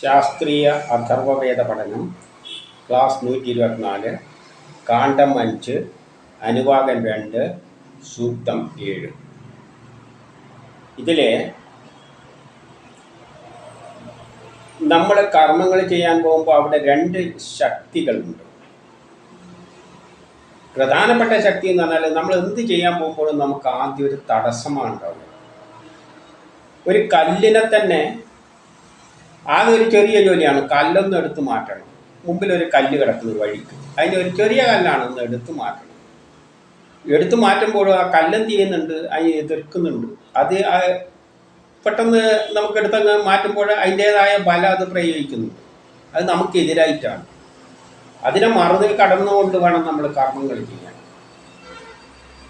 ശാസ്ത്രീയ അഥർവവേദ പഠനം ക്ലാസ് 124 കാണ്ഡം 5 അനുവാകം 2 സൂക്തം 7. ഇതിൽ നമ്മൾ കർമ്മങ്ങൾ ചെയ്യാൻ പോകുമ്പോൾ അവിടെ 2 ശക്തികളുണ്ട്. പ്രധാനപ്പെട്ട ശക്തി എന്ന് പറഞ്ഞാൽ നമ്മൾ എന്ത് ചെയ്യാൻ പോകുമ്പോഴും നമുക്ക് ആദ്യം ഒരു തടസ്സമാണ് ഉണ്ടാവുക. ഒരു കല്ലിനെ തന്നെ ആകെ ഒരു ചെറിയ ജോലിയാണ്, കല്ലൊന്ന് എടുത്ത് മാറ്റണം. മുമ്പിലൊരു കല്ല് കിടക്കുന്ന വഴിക്ക്, അതിന് ഒരു ചെറിയ കല്ലാണ്, ഒന്ന് എടുത്ത് മാറ്റണം. എടുത്തു മാറ്റുമ്പോൾ ആ കല്ലെന്ത് ചെയ്യുന്നുണ്ട്, അതിന് എതിർക്കുന്നുണ്ട്. അത് പെട്ടെന്ന് നമുക്ക് എടുത്തങ്ങ് മാറ്റുമ്പോൾ അതിൻ്റേതായ ബലം അത് പ്രയോഗിക്കുന്നുണ്ട്. അത് നമുക്കെതിരായിട്ടാണ്. അതിനെ മറുതിൽ കടന്നുകൊണ്ട് വേണം നമ്മൾ കർമ്മങ്ങൾ ചെയ്യാൻ.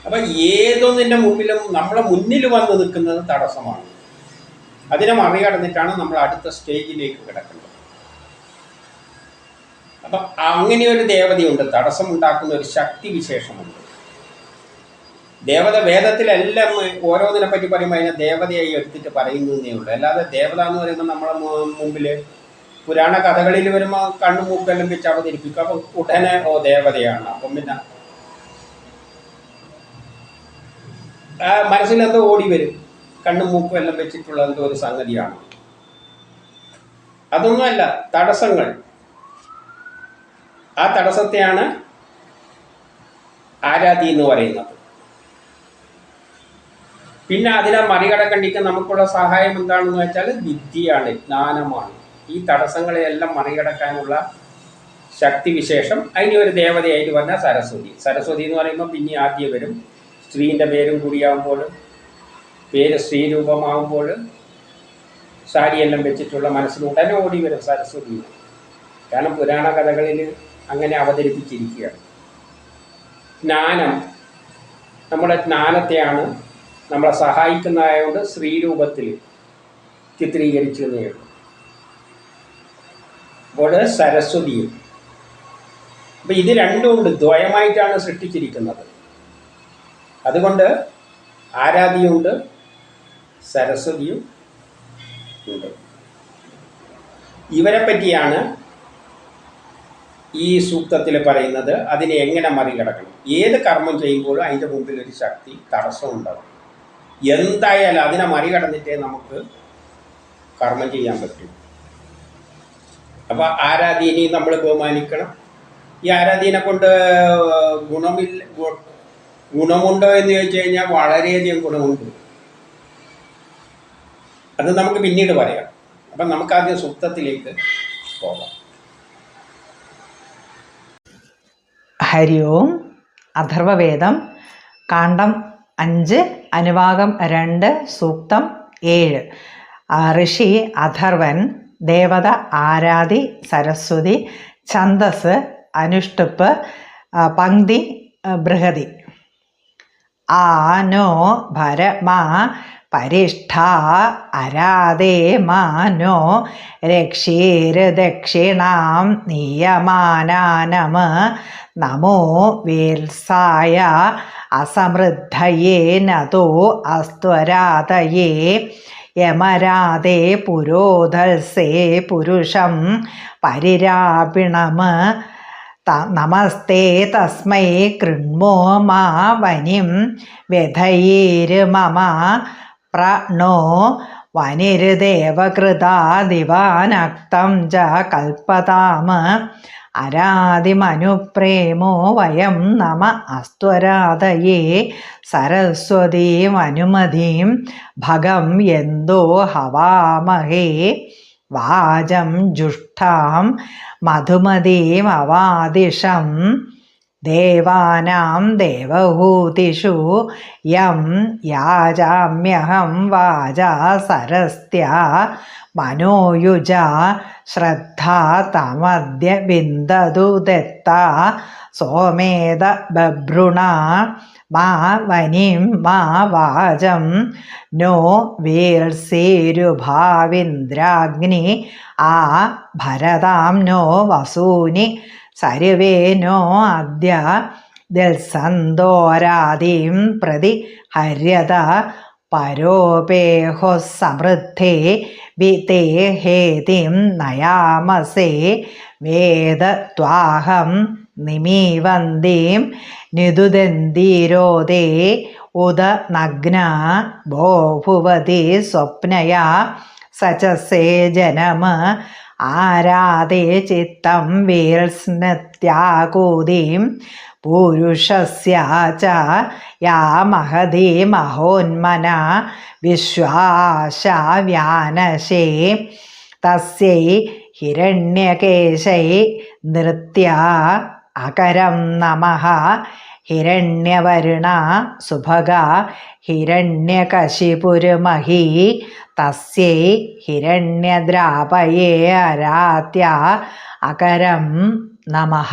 അപ്പം ഏതൊന്നിൻ്റെ മുമ്പിലും നമ്മളെ മുന്നിൽ വന്ന് നിൽക്കുന്നത് തടസ്സമാണ്. അതിനെ മറികടന്നിട്ടാണ് നമ്മൾ അടുത്ത സ്റ്റേജിലേക്ക് കിടക്കുന്നത്. അപ്പം അങ്ങനെ ഒരു ദേവതയുണ്ട്, തടസ്സമുണ്ടാക്കുന്ന ഒരു ശക്തി വിശേഷമുണ്ട്. ദേവത വേദത്തിലെല്ലാം ഓരോന്നിനെ പറ്റി പറയുമ്പോൾ അതിനെ ദേവതയായി എടുത്തിട്ട് പറയുന്നതേ ഉള്ളൂ. അല്ലാതെ ദേവത എന്ന് പറയുമ്പോൾ നമ്മളെ മുമ്പിൽ പുരാണ കഥകളിൽ വരുമ്പോൾ കണ്ണും മൂക്കെല്ലാം വെച്ച് അവതരിപ്പിക്കും. അപ്പം ഉടനെ ദേവതയാണ്. അപ്പം പിന്നെ മനസ്സിലെന്തോ ഓടി വരും, കണ്ണും മൂക്കും എല്ലാം വെച്ചിട്ടുള്ള എന്തോ ഒരു സംഗതിയാണ്. അതൊന്നുമല്ല, തടസ്സങ്ങൾ. ആ തടസ്സത്തെയാണ് ആരാധി എന്ന് പറയുന്നത്. പിന്നെ അതിനെ മറികടക്കണ്ടിക്ക് നമുക്കുള്ള സഹായം എന്താണെന്ന് വെച്ചാൽ വിദ്യയാണ്, ജ്ഞാനമാണ്. ഈ തടസ്സങ്ങളെയെല്ലാം മറികടക്കാനുള്ള ശക്തി വിശേഷം അതിന് ഒരു ദേവതയായിട്ട് പറഞ്ഞാൽ സരസ്വതി. സരസ്വതി എന്ന് പറയുമ്പോൾ പിന്നെ ആദ്യം വരും. സ്ത്രീൻ്റെ പേരും കൂടിയാകുമ്പോൾ, പേര് സ്ത്രീരൂപമാകുമ്പോൾ സാരിയെല്ലാം വെച്ചിട്ടുള്ള മനസ്സിൽ ഉടനെ ഓടി വരും സരസ്വതി. കാരണം പുരാണ കഥകളിൽ അങ്ങനെ അവതരിപ്പിച്ചിരിക്കുകയാണ്. ജ്ഞാനം, നമ്മുടെ ജ്ഞാനത്തെയാണ് നമ്മളെ സഹായിക്കുന്നതായതുകൊണ്ട് സ്ത്രീരൂപത്തിൽ ചിത്രീകരിച്ചതേ ഉള്ളൂ. അപ്പോൾ സരസ്വതിയും. അപ്പം ഇത് രണ്ടും ഉണ്ട്, ദ്വയമായിട്ടാണ് സൃഷ്ടിച്ചിരിക്കുന്നത്. അതുകൊണ്ട് ആരാധിയുണ്ട്, സരസ്വതിയും ഉണ്ട്. ഇവരെ പറ്റിയാണ് ഈ സൂക്തത്തിൽ പറയുന്നത്. അതിനെ എങ്ങനെ മറികടക്കണം. ഏത് കർമ്മം ചെയ്യുമ്പോഴും അതിൻ്റെ മുമ്പിൽ ഒരു ശക്തി തടസ്സം ഉണ്ടാകും. എന്തായാലും അതിനെ മറികടന്നിട്ടേ നമുക്ക് കർമ്മം ചെയ്യാൻ പറ്റും. അപ്പോൾ ആരാധീനെ നമ്മൾ ബഹുമാനിക്കണം. ഈ ആരാധീനെ കൊണ്ട് ഗുണമുണ്ടോ എന്ന് ചോദിച്ചു കഴിഞ്ഞാൽ വളരെയധികം ഗുണമുണ്ട്. അത് നമുക്ക് പിന്നീട് പറയാം. അപ്പം നമുക്കാദ്യം സൂക്തത്തിലേക്ക് പോകാം. ഹരി ഓം. അഥർവവേദം കാണ്ഡം 5 അനുവാകം 2 സൂക്തം 7. ഋഷി അഥർവൻ, ദേവത ആരാധി സരസ്വതി, ഛന്ദസ് അനുഷ്ടുപ്പ്, പങ്ക്തി ബൃഹതി. ആനോ ഭരമാ പരിഷ്ഠ അരാധേ മാനോ രക്ഷീർദക്ഷിണാം നിയമാനാനം നമോ വേത്സായ അസമൃദ്ധയേ നതോ അസ്ത്വരാതയേ യമരാധേ പുരോധൽസേ പുരുഷം പരിരാപിണം നമസ്തേ തസ്മൈ കൃണ്മോ മാ വനിം വ്യഥയേർമമ പ്രണോ വനിർദേവകൃതാ ദിവാനക്തം ച കൽപ്പതാം അരാധിമനുപ്രേമോ വയം നമ അസ്ത്വരാധയേ സരസ്വതീം അനുമതിം ഭഗം യന്തോ ഹവാമഹേ വാചം ജുഷ്ഠാം മധുമതീം അവാദിഷം ദേവാനാം ദേവഹൂതിഷു യം യാചാമ്യഹം വാചാ സരസ്ത്യ മനോയുജ ശ്രദ്ധാ തമദ്യ ബിന്ദതു ദത്ത സോമേത ബഭ്രുണ മാ വനിം മാ വാചം നോ വീർസേരുഭാവിന്ദ്രാഗ്നി ആ ഭരതാം നോ വസൂനി സർവേ നോ അദ്യ ദിൽസന്തോരാദീം പ്രതി ഹര്യത പരോപേഹോ സമൃദ്ധേ വിതേ ഹേതിം നയാമസേ വേദത്വാഹം നിമീവന്തീം നിതുദന്തീരോദേ ഉദ നഗ്ന ബോഭുവതി സ്വപ്നയാ സചസേ ജനം ആരാധേ ചിത്തം വീൽസ്നത്യാകൂതിം പുരുഷസ്യ ച യാ മഹതി മഹോന്മന വിശ്വാശ വ്യാനശേ തസ്യൈ ഹിരണ്യകേശൈ നൃത്യ അകരം നമഃ ഹിരണ്യവരുണ സുഭഗ ഹിരണ്യകശിപുരമഹി തസ്യൈ ഹിരണ്യദ്രാപയേ ആരാധ്യ അകരം നമഃ.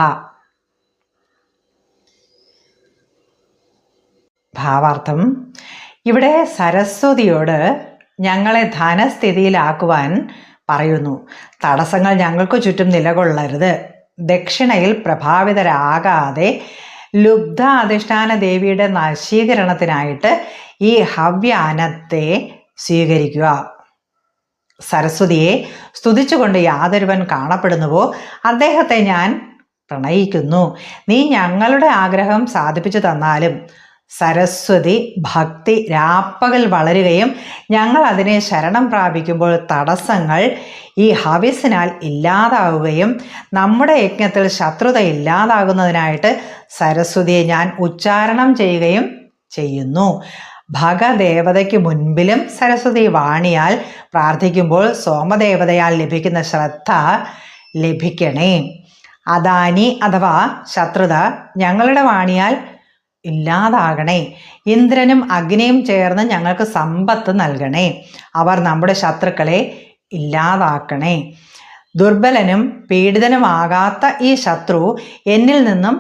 ഭാവാർത്ഥം: ഇവിടെ സരസ്വതിയോട് ഞങ്ങളെ ധനസ്ഥിതിയിലാക്കുവാൻ പറയുന്നു. തടസ്സങ്ങൾ ഞങ്ങൾക്ക് ചുറ്റും നിലകൊള്ളരുത്. ദക്ഷിണയിൽ പ്രഭാവിതരാകാതെ ലുബ്ധ അധിഷ്ഠാന ദേവിയുടെ നശീകരണത്തിനായിട്ട് ഈ ഹവ്യാനത്തെ സ്വീകരിക്കുക. സരസ്വതിയെ സ്തുതിച്ചുകൊണ്ട് യാതൊരുവൻ കാണപ്പെടുന്നുവോ അദ്ദേഹത്തെ ഞാൻ പ്രണയിക്കുന്നു. നീ ഞങ്ങളുടെ ആഗ്രഹം സാധിപ്പിച്ചു തന്നാലും സരസ്വതി ഭക്തി രാപ്പകൽ വളരുകയും ഞങ്ങൾ അതിനെ ശരണം പ്രാപിക്കുമ്പോൾ തടസ്സങ്ങൾ ഈ ഹവിസിനാൽ ഇല്ലാതാവുകയും നമ്മുടെ യജ്ഞത്തിൽ ശത്രുത ഇല്ലാതാകുന്നതിനായിട്ട് സരസ്വതിയെ ഞാൻ ഉച്ചാരണം ചെയ്യുകയും ചെയ്യുന്നു. ഭഗദേവതയ്ക്ക് മുൻപിലും സരസ്വതി വാണിയാൽ പ്രാർത്ഥിക്കുമ്പോൾ സോമദേവതയാൽ ലഭിക്കുന്ന ശ്രദ്ധ ലഭിക്കണേ. അദാനി അഥവാ ശത്രുത ഞങ്ങളുടെ വാണിയാൽ ഇല്ലാതാകണേ. ഇന്ദ്രനും അഗ്നിയും ചേർന്ന് ഞങ്ങൾക്ക് സമ്പത്ത് നൽകണേ. അവർ നമ്മുടെ ശത്രുക്കളെ ഇല്ലാതാക്കണേ. ദുർബലനും പീഡിതനുമാകാത്ത ഈ ശത്രു എന്നിൽ നിന്നും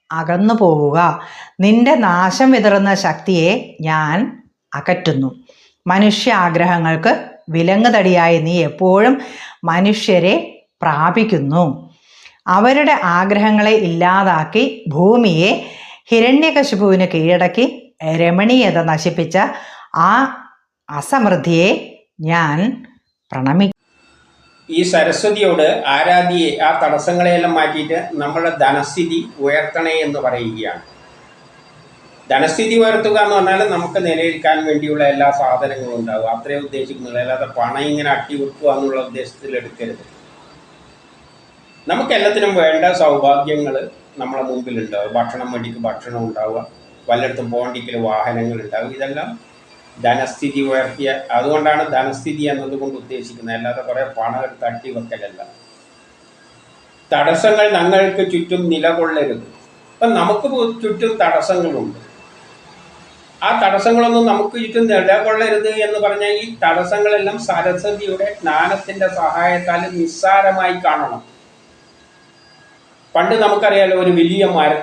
അകന്നു പോവുക. നിന്റെ നാശം വിതറുന്ന ശക്തിയെ ഞാൻ അകറ്റുന്നു. മനുഷ്യ ആഗ്രഹങ്ങൾക്ക് വിലങ്ങുതടിയായി നീ എപ്പോഴും മനുഷ്യരെ പ്രാപിക്കുന്നു. അവരുടെ ആഗ്രഹങ്ങളെ ഇല്ലാതാക്കി ഭൂമിയെ ഹിരണ്യകശിപുവിന് കീഴടക്കി രമണീയത നശിപ്പിച്ച ആ അസമൃദ്ധിയെ ഞാൻ പ്രണമിക്കും. ഈ സരസ്വതിയോട് ആരാധ്യയെ ആ തടസ്സങ്ങളെയെല്ലാം മാറ്റിയിട്ട് നമ്മുടെ ധനസ്ഥിതി ഉയർത്തണേ എന്ന് പറയുകയാണ്. ധനസ്ഥിതി ഉയർത്തുക എന്ന് പറഞ്ഞാൽ നമുക്ക് നിലനിൽക്കാൻ വേണ്ടിയുള്ള എല്ലാ സാധനങ്ങളും ഉണ്ടാവുക, അത്രേ ഉദ്ദേശിക്കുന്നുള്ളൂ. അല്ലാതെ പണം ഇങ്ങനെ അട്ടിവെക്കുക എന്നുള്ള ഉദ്ദേശത്തിൽ എടുക്കരുത്. നമുക്കെല്ലാത്തിനും വേണ്ട സൗഭാഗ്യങ്ങൾ നമ്മളെ മുമ്പിലുണ്ടാവും. ഭക്ഷണം വേണ്ടിക്ക് ഭക്ഷണം ഉണ്ടാവുക, പലയിടത്തും പോകേണ്ടിക്കൽ വാഹനങ്ങൾ ഉണ്ടാവുക. ഇതെല്ലാം ധനസ്ഥിതി ഉയർത്തിയ, അതുകൊണ്ടാണ് ധനസ്ഥിതി എന്നതുകൊണ്ട് ഉദ്ദേശിക്കുന്നത്, അല്ലാതെ കുറേ പണം എടുത്ത് അട്ടിവെക്കലല്ല. തടസ്സങ്ങൾ ഞങ്ങൾക്ക് ചുറ്റും നിലകൊള്ളരുത്. അപ്പം നമുക്ക് ചുറ്റും തടസ്സങ്ങളുണ്ട്. ആ തടസ്സങ്ങളൊന്നും നമുക്ക് ചുറ്റും നിലകൊള്ളരുത് എന്ന് പറഞ്ഞാൽ ഈ തടസ്സങ്ങളെല്ലാം സരസ്വതിയുടെ ജ്ഞാനത്തിൻ്റെ സഹായത്താൽ നിസ്സാരമായി കാണണം. പണ്ട് നമുക്കറിയാലോ, ഒരു വലിയ മരം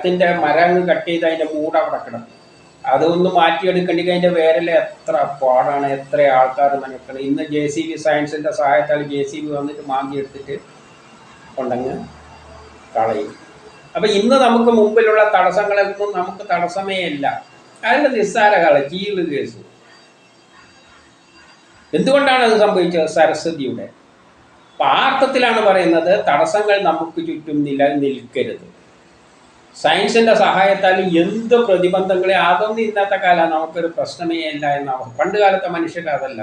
കട്ട് ചെയ്ത് അതിൻ്റെ മൂട അവിടെ കിടക്കും. അതൊന്ന് മാറ്റിയെടുക്കണമെങ്കിൽ അതിൻ്റെ വേരിൽ എത്ര പാടാണ്, എത്ര ആൾക്കാർ നനക്കണം. ഇന്ന് JCB സയൻസിൻ്റെ സഹായത്താൽ JCB വന്നിട്ട് മാന്തി എടുത്തിട്ട് കൊണ്ടങ്ങ് കളയും. അപ്പം ഇന്ന് നമുക്ക് മുമ്പിലുള്ള തടസ്സങ്ങളൊന്നും നമുക്ക് തടസ്സമേ അല്ല. അതിൻ്റെ നിസ്സാര ജീവ് കേസ്. എന്തുകൊണ്ടാണ് അത് സംഭവിച്ചത്? സരസ്വതിയുടെ പാർത്ഥത്തിലാണ് പറയുന്നത്, തടസ്സങ്ങൾ നമുക്ക് ചുറ്റും നിലനിൽക്കരുത്. സയൻസിൻ്റെ സഹായത്താൽ എന്ത് പ്രതിബന്ധങ്ങളെ, അതൊന്നും ഇന്നത്തെ കാലം നമുക്കൊരു പ്രശ്നമേ അല്ല എന്നാണ്. പണ്ട് കാലത്തെ മനുഷ്യർ അതല്ല,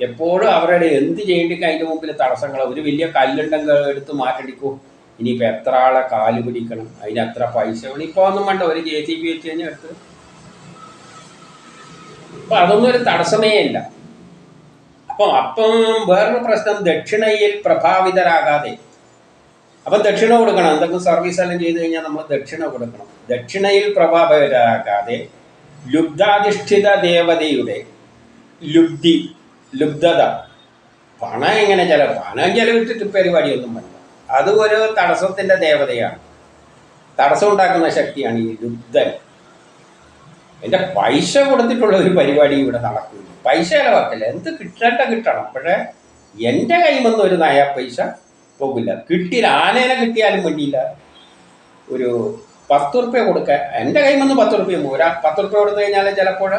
എപ്പോഴും അവരുടെ എന്ത് ചെയ്യേണ്ടി അതിൻ്റെ മുമ്പിൽ തടസ്സങ്ങൾ. ഒരു വലിയ കല്ലുണ്ടെങ്കിൽ എടുത്ത് മാറ്റടിക്കും. ഇനിയിപ്പോൾ എത്ര ആളെ കാല് പിടിക്കണം, അതിന് എത്ര പൈസ വേണം. ഇപ്പോൾ ഒന്നും വേണ്ട, ഒരു JCB വെച്ച് കഴിഞ്ഞാൽ എടുത്ത്. അപ്പം അതൊന്നും ഒരു തടസ്സമേ അല്ല. അപ്പം വേറൊരു പ്രശ്നം, ദക്ഷിണയിൽ പ്രഭാവിതരാകാതെ. അപ്പം ദക്ഷിണ കൊടുക്കണം. എന്തെങ്കിലും സർവീസ് എല്ലാം ചെയ്ത് കഴിഞ്ഞാൽ നമ്മൾ ദക്ഷിണ കൊടുക്കണം. ദക്ഷിണയിൽ പ്രഭാവിതരാകാതെ ലുബ്ധാധിഷ്ഠിത ദേവതയുടെ ലുബ്ധത, പണം എങ്ങനെ പണം ചെലവിട്ടിട്ട് പരിപാടിയൊന്നും വേണ്ട. അത് ഒരു തടസ്സത്തിൻ്റെ ദേവതയാണ്, തടസ്സം ഉണ്ടാക്കുന്ന ശക്തിയാണ് ഈ ലുബ്ധൻ. എൻ്റെ പൈസ കൊടുത്തിട്ടുള്ള ഒരു പരിപാടി ഇവിടെ നടക്കില്ല. പൈസ ചിലവാക്കില്ല, എന്ത് കിട്ടണം. പക്ഷേ എൻ്റെ കൈമൊന്നും ഒരു നയ പൈസ പോകില്ല. ആനേനെ കിട്ടിയാലും വേണ്ടിയില്ല, ഒരു 10 ഉറുപ്പ്യ കൊടുക്കുക. എൻ്റെ കയ്യിൽ നിന്ന് 10 ഉറുപ്പ്യ പോകും. 10 ഉറുപ്പ്യ കൊടുത്തു കഴിഞ്ഞാൽ ചിലപ്പോൾ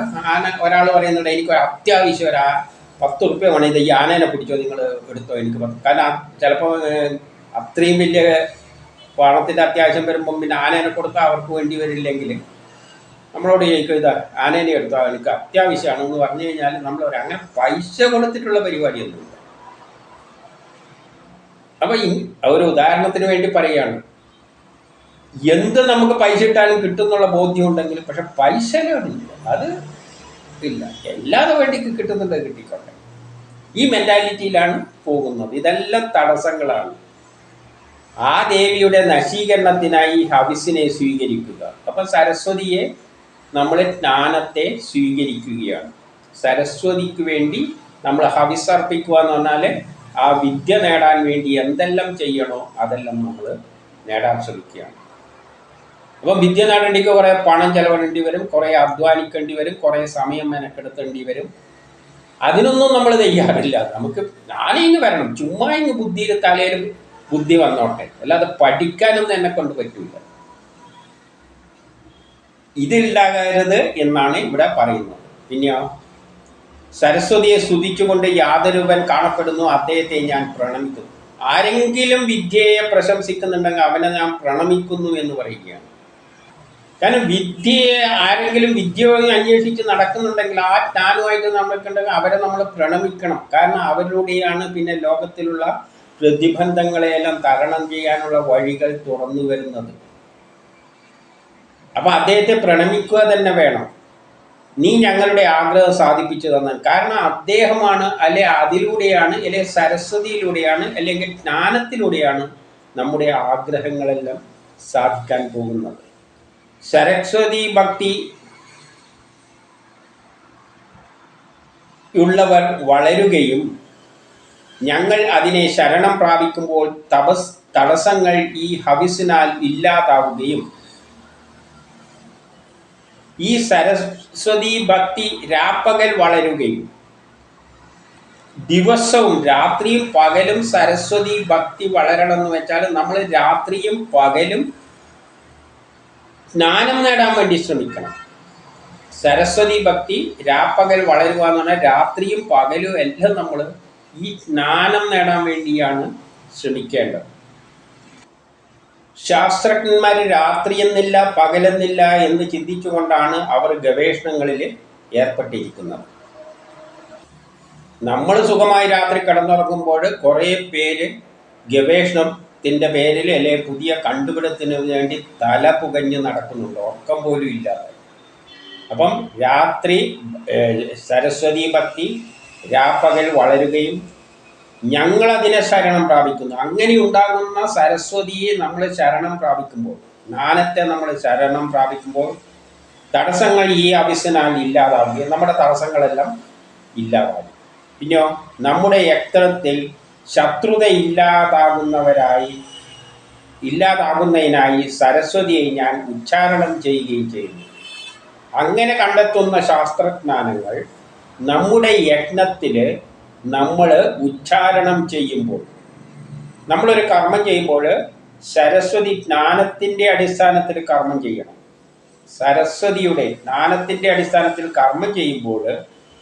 ഒരാൾ പറയുന്നുണ്ട് എനിക്ക് അത്യാവശ്യം 10 ഉറുപ്പ്യ വേണം, ഇത് ഈ ആനേനെ പിടിച്ചോ, നിങ്ങൾ എടുത്തോ, എനിക്ക് കാരണം ചിലപ്പോൾ അത്രയും വലിയ പണത്തിൻ്റെ അത്യാവശ്യം വരുമ്പം പിന്നെ ആനേനെ കൊടുത്താൽ അവർക്ക് വേണ്ടി വരില്ലെങ്കിൽ നമ്മളോട് ചോദിക്കും ഇതാ ആനേനെ എടുത്തോ, എനിക്ക് അത്യാവശ്യമാണെന്ന് പറഞ്ഞു കഴിഞ്ഞാൽ നമ്മൾ അങ്ങനെ പൈസ കൊടുത്തിട്ടുള്ള പരിപാടിയൊന്നുമില്ല. അപ്പം ഒരു ഉദാഹരണത്തിന് വേണ്ടി പറയുകയാണ്, എന്ത് നമുക്ക് പൈസ ഇട്ടാലും കിട്ടുന്നുള്ള ബോധ്യം ഉണ്ടെങ്കിലും പക്ഷെ പൈസ ഇല്ല, അത് ഇല്ല, എല്ലാതെ വേണ്ടിക്ക് കിട്ടുന്നുണ്ട് കിട്ടിക്കോട്ടെ, ഈ മെൻറ്റാലിറ്റിയിലാണ് പോകുന്നത്. ഇതെല്ലാം തടസ്സങ്ങളാണ്. ആ ദേവിയുടെ നശീകരണത്തിനായി ഹവിസിനെ സ്വീകരിക്കുക. അപ്പം സരസ്വതിയെ നമ്മൾ ജ്ഞാനത്തെ സ്വീകരിക്കുകയാണ്. സരസ്വതിക്ക് വേണ്ടി നമ്മൾ ഹവിസ് അർപ്പിക്കുക എന്ന് പറഞ്ഞാൽ ആ വിദ്യ നേടാൻ വേണ്ടി എന്തെല്ലാം ചെയ്യണോ അതെല്ലാം നമ്മൾ നേടാൻ ശ്രമിക്കുകയാണ്. അപ്പം വിദ്യ നേടേണ്ടിക്ക് കുറേ പണം ചെലവിടേണ്ടി വരും, കുറേ അധ്വാനിക്കേണ്ടി വരും, കുറേ സമയം മെനക്കെടുത്തേണ്ടി വരും. അതിനൊന്നും നമ്മൾ തയ്യാറില്ല. നമുക്ക് ഞാനിങ്ങ് വരണം, ചുമ്മാ ഇങ്ങ് ബുദ്ധിയിൽ തലയിൽ ബുദ്ധി വന്നോട്ടെ, അല്ലാതെ പഠിക്കാനൊന്നും എന്നെ കൊണ്ട് പറ്റില്ല. ഇതില്ലാകരുത് എന്നാണ് ഇവിടെ പറയുന്നത്. പിന്നെയോ സരസ്വതിയെ സ്തുതിച്ചുകൊണ്ട് യാതൊരുവൻ കാണപ്പെടുന്നു അദ്ദേഹത്തെ ഞാൻ പ്രണമിക്കുന്നു. ആരെങ്കിലും വിദ്യയെ പ്രശംസിക്കുന്നുണ്ടെങ്കിൽ അവനെ ഞാൻ പ്രണമിക്കുന്നു എന്ന് പറയുകയാണ്. കാരണം വിദ്യയെ ആരെങ്കിലും വിദ്യ അന്വേഷിച്ച് നടക്കുന്നുണ്ടെങ്കിൽ ആ ജ്ഞാനമായിട്ട് നമ്മൾക്കുണ്ടെങ്കിൽ അവരെ നമ്മൾ പ്രണമിക്കണം. കാരണം അവരിലൂടെയാണ് പിന്നെ ലോകത്തിലുള്ള പ്രതിബന്ധങ്ങളെയെല്ലാം തരണം ചെയ്യാനുള്ള വഴികൾ തുറന്നു വരുന്നത്. അപ്പം അദ്ദേഹത്തെ പ്രണമിക്കുക തന്നെ വേണം. നീ ഞങ്ങളുടെ ആഗ്രഹം സാധിപ്പിച്ചു തന്നാൽ, കാരണം അദ്ദേഹമാണ്, അല്ലെ അതിലൂടെയാണ്, അല്ലെ സരസ്വതിയിലൂടെയാണ്, അല്ലെങ്കിൽ ജ്ഞാനത്തിലൂടെയാണ് നമ്മുടെ ആഗ്രഹങ്ങളെല്ലാം സാധിക്കാൻ പോകുന്നത്. സരസ്വതി ഭക്തി ഉള്ളവർ വളരുകയും ഞങ്ങൾ അതിനെ ശരണം പ്രാപിക്കുമ്പോൾ തടസ്സങ്ങൾ ഈ ഹവിസിനാൽ ഇല്ലാതാവുകയും ഈ സരസ്വതി ഭക്തി രാപ്പകൽ വളരുകയും ദിവസവും രാത്രിയും പകലും സരസ്വതി ഭക്തി വളരണം എന്ന് വെച്ചാൽ നമ്മൾ രാത്രിയും പകലും ജ്ഞാനം നേടാൻ വേണ്ടി ശ്രമിക്കണം. സരസ്വതി ഭക്തി രാപ്പകൽ വളരുക എന്ന് പറഞ്ഞാൽ രാത്രിയും പകലും എല്ലാം നമ്മൾ ഈ ജ്ഞാനം നേടാൻ വേണ്ടിയാണ് ശ്രമിക്കേണ്ടത്. ശാസ്ത്രജ്ഞന്മാർ രാത്രിയെന്നില്ല പകലെന്നില്ല എന്ന് ചിന്തിച്ചുകൊണ്ടാണ് അവർ ഗവേഷണങ്ങളിൽ ഏർപ്പെട്ടിരിക്കുന്നത്. നമ്മൾ സുഖമായി രാത്രി കിടന്നുറങ്ങുമ്പോൾ കുറേ പേര് ഗവേഷണത്തിൻ്റെ പേരിൽ അല്ലെങ്കിൽ പുതിയ കണ്ടുപിടുത്തത്തിന് വേണ്ടി തല പുകഞ്ഞ് നടക്കുന്നുണ്ട്, ഉറക്കം പോലും ഇല്ലാതെ. അപ്പം രാത്രി സരസ്വതി ഭക്തി രാപ്പകൽ വളരുകയും ഞങ്ങളതിനെ ശരണം പ്രാപിക്കുന്നു. അങ്ങനെ ഉണ്ടാകുന്ന സരസ്വതിയെ നമ്മൾ ശരണം പ്രാപിക്കുമ്പോൾ, ജ്ഞാനത്തെ നമ്മൾ ശരണം പ്രാപിക്കുമ്പോൾ തടസ്സങ്ങൾ ഈ അവിസനാൽ ഇല്ലാതാവുകയും നമ്മുടെ തടസ്സങ്ങളെല്ലാം ഇല്ലാതാവും. പിന്നെയോ നമ്മുടെ യന്ത്രത്തിൽ ശത്രുത ഇല്ലാതാകുന്നതിനായി സരസ്വതിയെ ഞാൻ ഉച്ചാരണം ചെയ്യുകയും ചെയ്യുന്നു. അങ്ങനെ കണ്ടെത്തുന്ന ശാസ്ത്രജ്ഞാനങ്ങൾ നമ്മുടെ യജ്ഞത്തിൽ നമ്മൾ ഉച്ചാരണം ചെയ്യുമ്പോൾ, നമ്മളൊരു കർമ്മം ചെയ്യുമ്പോൾ സരസ്വതി ജ്ഞാനത്തിൻ്റെ അടിസ്ഥാനത്തിൽ കർമ്മം ചെയ്യണം. സരസ്വതിയുടെ ജ്ഞാനത്തിൻ്റെ അടിസ്ഥാനത്തിൽ കർമ്മം ചെയ്യുമ്പോൾ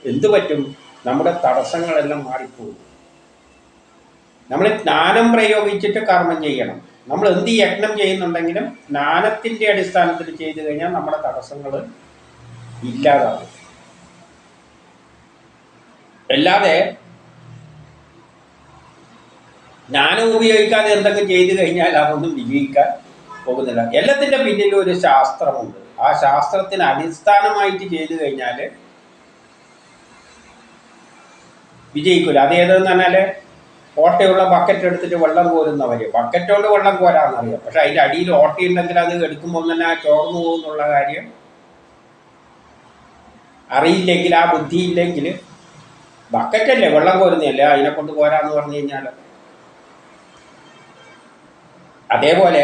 എന്തു പറ്റും? നമ്മുടെ തടസ്സങ്ങളെല്ലാം മാറിപ്പോകും. നമ്മൾ ജ്ഞാനം പ്രയോഗിച്ചിട്ട് കർമ്മം ചെയ്യണം. നമ്മൾ എന്ത് യജ്ഞം ചെയ്യുന്നുണ്ടെങ്കിലും ജ്ഞാനത്തിൻ്റെ അടിസ്ഥാനത്തിൽ ചെയ്തു കഴിഞ്ഞാൽ നമ്മുടെ തടസ്സങ്ങൾ ഇല്ലാതാകും. അല്ലാതെ ജ്ഞാനം ഉപയോഗിക്കാതെ എന്തെങ്കിലും ചെയ്തു കഴിഞ്ഞാൽ അതൊന്നും വിജയിക്കാൻ പോകുന്നില്ല. എല്ലാത്തിൻ്റെ പിന്നിലും ഒരു ശാസ്ത്രമുണ്ട്. ആ ശാസ്ത്രത്തിന് അടിസ്ഥാനമായിട്ട് ചെയ്തു കഴിഞ്ഞാൽ വിജയിക്കില്ല. അതേതെന്ന് പറഞ്ഞാൽ ഓട്ടയുള്ള ബക്കറ്റ് എടുത്തിട്ട് വെള്ളം കോരുന്നവര്, ബക്കറ്റ് കൊണ്ട് വെള്ളം കോരാന്നറിയാം, പക്ഷെ അതിൻ്റെ അടിയിൽ ഓട്ടയുണ്ടെങ്കിൽ അത് എടുക്കുമ്പോൾ തന്നെ ചോർന്നു പോകുന്നുള്ള കാര്യം അറിയില്ലെങ്കിൽ, ആ ബുദ്ധിയില്ലെങ്കിൽ, ബക്കറ്റല്ലേ വെള്ളം കോരുന്നതല്ലേ, അതിനെ കൊണ്ട് കോരാന്ന് പറഞ്ഞു കഴിഞ്ഞാൽ. അതേപോലെ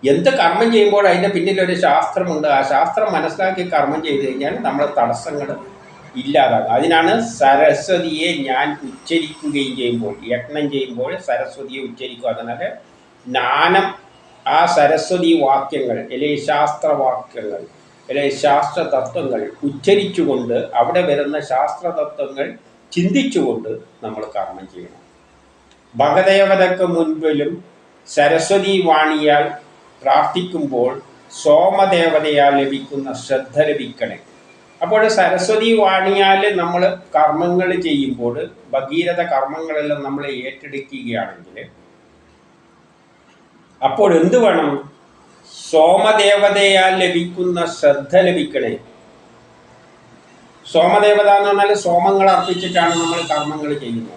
എന്ത് കർമ്മം ചെയ്യുമ്പോൾ അതിൻ്റെ പിന്നിലൊരു ശാസ്ത്രമുണ്ട്. ആ ശാസ്ത്രം മനസ്സിലാക്കി കർമ്മം ചെയ്തു കഴിഞ്ഞാൽ നമ്മളെ തടസ്സങ്ങൾ ഇല്ലാതാകും. അതിനാണ് സരസ്വതിയെ ഞാൻ ഉച്ചരിക്കുകയും ചെയ്യുമ്പോൾ, യജ്ഞം ചെയ്യുമ്പോൾ സരസ്വതിയെ ഉച്ചരിക്കുക. അതിനാൽ ജ്ഞാനം ആ സരസ്വതി വാക്യങ്ങൾ അല്ലെങ്കിൽ ശാസ്ത്രവാക്യങ്ങൾ അല്ലെങ്കിൽ ശാസ്ത്ര തത്വങ്ങൾ ഉച്ചരിച്ചുകൊണ്ട് അവിടെ വരുന്ന ശാസ്ത്ര തത്വങ്ങൾ ചിന്തിച്ചുകൊണ്ട് നമ്മൾ കർമ്മം ചെയ്യണം. ഭഗദേവതയ്ക്ക് മുൻപിലും സരസ്വതി വാണിയാൽ പ്രാർത്ഥിക്കുമ്പോൾ സോമദേവതയാൽ ലഭിക്കുന്ന ശ്രദ്ധ ലഭിക്കണേ. അപ്പോൾ സരസ്വതി വാണിയാൽ നമ്മൾ കർമ്മങ്ങൾ ചെയ്യുമ്പോൾ ഭഗീരഥ കർമ്മങ്ങളെല്ലാം നമ്മൾ ഏറ്റെടുക്കുകയാണെങ്കിൽ അപ്പോൾ എന്ത് വേണം? സോമദേവതയാൽ ലഭിക്കുന്ന ശ്രദ്ധ ലഭിക്കണേ. സോമദേവത എന്ന് പറഞ്ഞാൽ സോമങ്ങൾ അർപ്പിച്ചിട്ടാണ് നമ്മൾ കർമ്മങ്ങൾ ചെയ്യുന്നത്.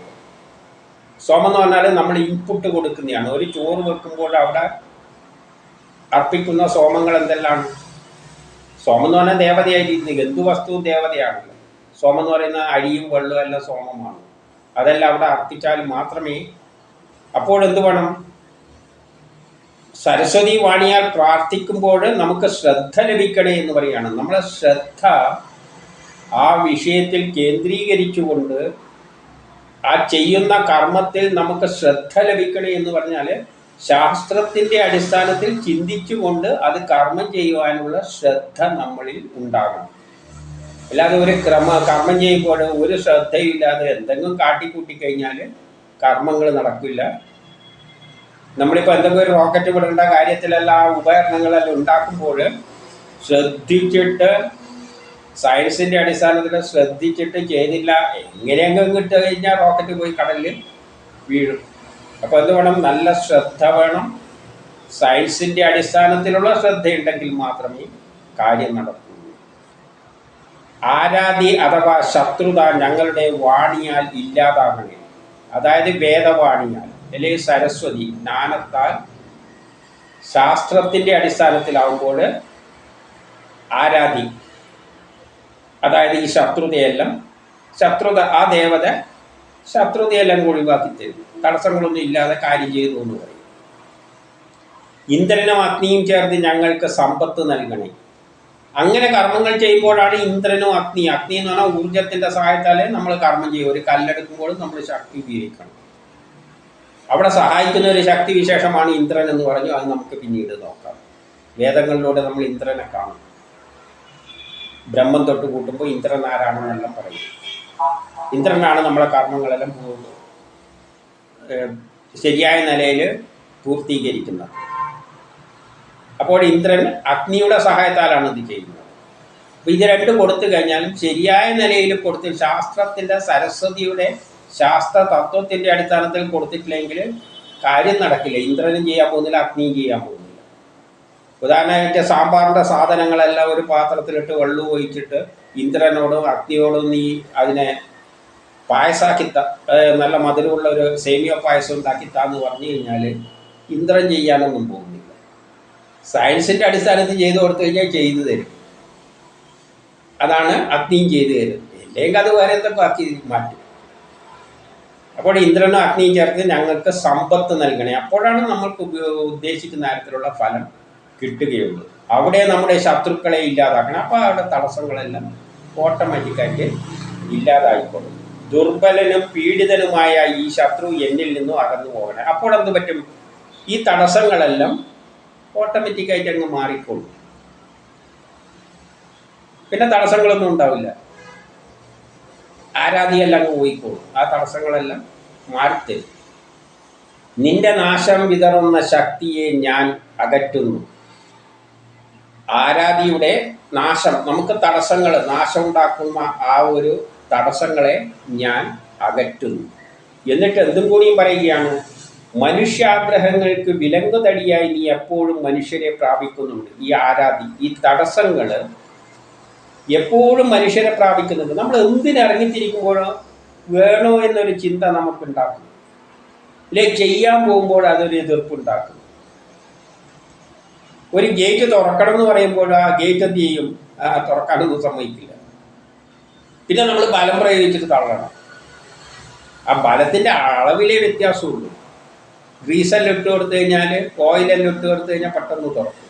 സോമം എന്ന് പറഞ്ഞാൽ നമ്മൾ ഇൻപുട്ട് കൊടുക്കുന്നതാണ്. ഒരു ചോറ് വെക്കുമ്പോൾ അവിടെ അർപ്പിക്കുന്ന സോമങ്ങൾ എന്തെല്ലാം? സോമം എന്ന് പറഞ്ഞാൽ ദേവതയായിരിക്കും. എന്തു വസ്തുവും ദേവതയാണല്ലോ. സോമം എന്ന് പറയുന്ന അരിയും വെള്ളവും എല്ലാം സോമമാണ്. അതെല്ലാം അവിടെ അർപ്പിച്ചാൽ മാത്രമേ. അപ്പോൾ എന്ത് വേണം? സരസ്വതി വാണിയാൽ പ്രാർത്ഥിക്കുമ്പോൾ നമുക്ക് ശ്രദ്ധ ലഭിക്കണേ എന്ന് പറയുകയാണ്. നമ്മളെ ശ്രദ്ധ ആ വിഷയത്തിൽ കേന്ദ്രീകരിച്ചുകൊണ്ട് ആ ചെയ്യുന്ന കർമ്മത്തിൽ നമുക്ക് ശ്രദ്ധ ലഭിക്കണേ എന്ന് പറഞ്ഞാൽ ശാസ്ത്രത്തിൻ്റെ അടിസ്ഥാനത്തിൽ ചിന്തിച്ചുകൊണ്ട് അത് കർമ്മം ചെയ്യുവാനുള്ള ശ്രദ്ധ നമ്മളിൽ ഉണ്ടാകണം. അല്ലാതെ ഒരു കർമ്മം ചെയ്യുമ്പോൾ ഒരു ശ്രദ്ധയില്ലാതെ എന്തെങ്കിലും കാട്ടിക്കൂട്ടി കഴിഞ്ഞാൽ കർമ്മങ്ങൾ നടക്കില്ല. നമ്മളിപ്പോൾ എന്തെങ്കിലും ഒരു റോക്കറ്റ് വിടേണ്ട കാര്യത്തിലെല്ലാം ആ ഉപകരണങ്ങളെല്ലാം ഉണ്ടാക്കുമ്പോൾ ശ്രദ്ധിച്ചിട്ട് സയൻസിൻ്റെ അടിസ്ഥാനത്തിൽ ശ്രദ്ധിച്ചിട്ട് ചെയ്തില്ല, എങ്ങനെയെങ്കിലും ഇട്ട് കഴിഞ്ഞാൽ റോക്കറ്റ് പോയി കടലിൽ വീഴും. അപ്പോൾ എന്ത് വേണം? നല്ല ശ്രദ്ധ വേണം. സയൻസിൻ്റെ അടിസ്ഥാനത്തിലുള്ള ശ്രദ്ധയുണ്ടെങ്കിൽ മാത്രമേ കാര്യം നടക്കുള്ളൂ. ആരാധി അഥവാ ശത്രുത ഞങ്ങളുടെ വാണിയാൽ ഇല്ലാതാകണേ. അതായത് വേദവാണിയാൽ അല്ലെങ്കിൽ സരസ്വതി ജ്ഞാനത്താൽ ശാസ്ത്രത്തിൻ്റെ അടിസ്ഥാനത്തിലാവുമ്പോൾ ആരാധി, അതായത് ഈ ശത്രുത ആ ദേവത ശത്രുതയെല്ലാം ഒഴിവാക്കി തരും. തടസ്സങ്ങളൊന്നും ഇല്ലാതെ കാര്യം ചെയ്തു എന്ന് പറയും. ഇന്ദ്രനും അഗ്നിയും ചേർന്ന് ഞങ്ങൾക്ക് സമ്പത്ത് നൽകണേ. അങ്ങനെ കർമ്മങ്ങൾ ചെയ്യുമ്പോഴാണ് ഇന്ദ്രനും അഗ്നി എന്ന് പറഞ്ഞാൽ ഊർജത്തിൻ്റെ സഹായത്താലേ നമ്മൾ കർമ്മം ചെയ്യും. ഒരു കല്ലെടുക്കുമ്പോഴും നമ്മൾ ശക്തി ഉപയോഗിക്കണം. അവിടെ സഹായിക്കുന്ന ഒരു ശക്തി വിശേഷമാണ് ഇന്ദ്രൻ എന്ന് പറഞ്ഞു. അത് നമുക്ക് പിന്നീട് നോക്കാം. വേദങ്ങളിലൂടെ നമ്മൾ ഇന്ദ്രനെ കാണും. ബ്രഹ്മം തൊട്ട് കൂട്ടുമ്പോൾ ഇന്ദ്രൻ ആരാണെന്നെല്ലാം പറയും. ഇന്ദ്രനാണ് നമ്മളെ കർമ്മങ്ങളെല്ലാം ശരിയായ നിലയിൽ പൂർത്തീകരിക്കുന്നത്. അപ്പോൾ ഇന്ദ്രൻ അഗ്നിയുടെ സഹായത്താലാണ് ഇത് ചെയ്യുന്നത്. അപ്പോൾ ഇത് രണ്ടും കൊടുത്തു കഴിഞ്ഞാലും ശരിയായ നിലയിൽ കൊടുത്ത് ശാസ്ത്രത്തിൻ്റെ സരസ്വതിയുടെ ശാസ്ത്ര തത്വത്തിൻ്റെ അടിസ്ഥാനത്തിൽ കൊടുത്തിട്ടില്ലെങ്കിൽ കാര്യം നടക്കില്ല. ഇന്ദ്രനും ചെയ്യാൻ പോകുന്നില്ല, അഗ്നിയും ചെയ്യാൻ പോകുന്നില്ല. ഉദാഹരണമായിട്ട് സാമ്പാറിൻ്റെ സാധനങ്ങളെല്ലാം ഒരു പാത്രത്തിലിട്ട് വെള്ളം ഒഴിച്ചിട്ട് ഇന്ദ്രനോടും അഗ്നിയോടും നീ അതിനെ പായസാക്കിത്ത നല്ല മധുരമുള്ള ഒരു സേമിയ പായസം ഉണ്ടാക്കിത്താന്ന് പറഞ്ഞു കഴിഞ്ഞാൽ ഇന്ദ്രൻ ചെയ്യാനൊന്നും പോകുന്നില്ല. സയൻസിൻ്റെ അടിസ്ഥാനത്തിൽ ചെയ്തു കൊടുത്തു കഴിഞ്ഞാൽ ചെയ്തു തരും. അതാണ് അഗ്നിയും ചെയ്തു തരും. ഇല്ലെങ്കിൽ അത് വേറെ എന്തൊക്കെ ആക്കി മാറ്റും. അപ്പോൾ ഇന്ദ്രനും അഗ്നിയും ചേർത്ത് ഞങ്ങൾക്ക് സമ്പത്ത് നൽകണേ. അപ്പോഴാണ് നമ്മൾക്ക് ഉദ്ദേശിക്കുന്ന തരത്തിലുള്ള ഫലം കിട്ടുകയുള്ളൂ. അവിടെ നമ്മുടെ ശത്രുക്കളെ ഇല്ലാതാക്കണം. അപ്പോൾ അവിടെ തടസ്സങ്ങളെല്ലാം ഓട്ടോമാറ്റിക്കായിട്ട് ഇല്ലാതായിക്കൊള്ളും. ദുർബലനും പീഡിതനുമായ ഈ ശത്രു എന്നിൽ നിന്നും അകന്നു പോകണം. അപ്പോൾ എന്ത് പറ്റും? ഈ തടസ്സങ്ങളെല്ലാം ഓട്ടോമാറ്റിക്കായിട്ട് അങ്ങ് മാറിക്കൊള്ളും. പിന്നെ തടസ്സങ്ങളൊന്നും ഉണ്ടാവില്ല. ആരാധിയെല്ലാം അങ്ങ് പോയിക്കോളും. ആ തടസ്സങ്ങളെല്ലാം മാറിത്തരും. നിന്റെ നാശം വിതറുന്ന ശക്തിയെ ഞാൻ അകറ്റുന്നു. ആരാധിയുടെ നാശം, നമുക്ക് തടസ്സങ്ങൾ നാശം ഉണ്ടാക്കുന്ന ആ ഒരു തടസ്സങ്ങളെ ഞാൻ അകറ്റുന്നു. എന്നിട്ട് എന്തും കൂടിയും പറയുകയാണ്, മനുഷ്യാഗ്രഹങ്ങൾക്ക് വിലങ്ങു തടിയായി നീ എപ്പോഴും മനുഷ്യരെ പ്രാപിക്കുന്നുണ്ട്. ഈ ആരാധി, ഈ തടസ്സങ്ങൾ എപ്പോഴും മനുഷ്യരെ പ്രാപിക്കുന്നുണ്ട്. നമ്മൾ എന്തിനിറങ്ങിത്തിരിക്കുമ്പോഴോ വേണോ എന്നൊരു ചിന്ത നമുക്കുണ്ടാക്കും. അല്ലെങ്കിൽ ചെയ്യാൻ പോകുമ്പോൾ അതൊരു എതിർപ്പുണ്ടാക്കും. ഒരു ഗേറ്റ് തുറക്കണം എന്ന് പറയുമ്പോൾ ആ ഗേറ്റ് എന്ത് ചെയ്യും? തുറക്കാനൊന്നും സമ്മതിക്കില്ല. പിന്നെ നമ്മൾ ബലം പ്രയോഗിച്ചിട്ട് തള്ളണം. ആ ബലത്തിൻ്റെ അളവിലേ വ്യത്യാസമുള്ളൂ. ഗ്രീസെല്ലാം ഇട്ട് കൊടുത്തു കഴിഞ്ഞാൽ, ഓയിലെല്ലാം ഇട്ട് കൊടുത്തു കഴിഞ്ഞാൽ പെട്ടെന്ന് തുറക്കും.